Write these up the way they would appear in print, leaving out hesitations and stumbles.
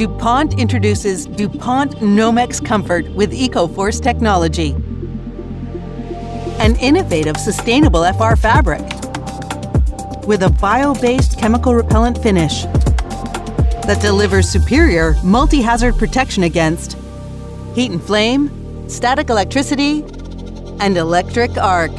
DuPont introduces DuPont Nomex Comfort with EcoForce Technology, an innovative, sustainable FR fabric with a bio-based chemical repellent finish that delivers superior multi-hazard protection against heat and flame, static electricity, and electric arc.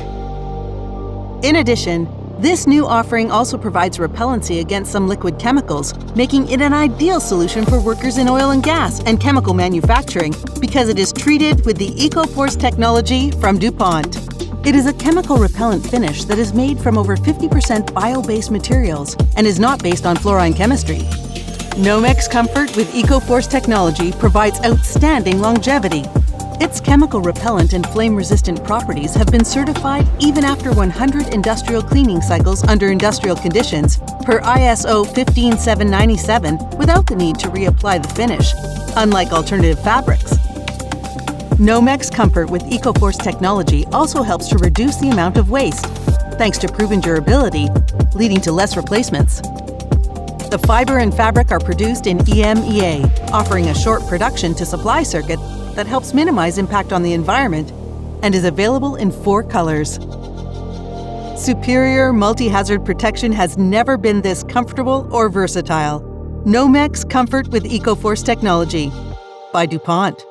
In addition, this new offering also provides repellency against some liquid chemicals, making it an ideal solution for workers in oil and gas and chemical manufacturing because it is treated with the EcoForce technology from DuPont. It is a chemical repellent finish that is made from over 50% bio-based materials and is not based on fluorine chemistry. Nomex Comfort with EcoForce technology provides outstanding longevity. Its chemical repellent and flame-resistant properties have been certified even after 100 industrial cleaning cycles under industrial conditions per ISO 15797 without the need to reapply the finish, unlike alternative fabrics. Nomex Comfort with EcoForce technology also helps to reduce the amount of waste, thanks to proven durability, leading to less replacements. The fiber and fabric are produced in EMEA, offering a short production to supply circuit that helps minimize impact on the environment and is available in 4 colors. Superior multi-hazard protection has never been this comfortable or versatile. Nomex Comfort with EcoForce technology by DuPont.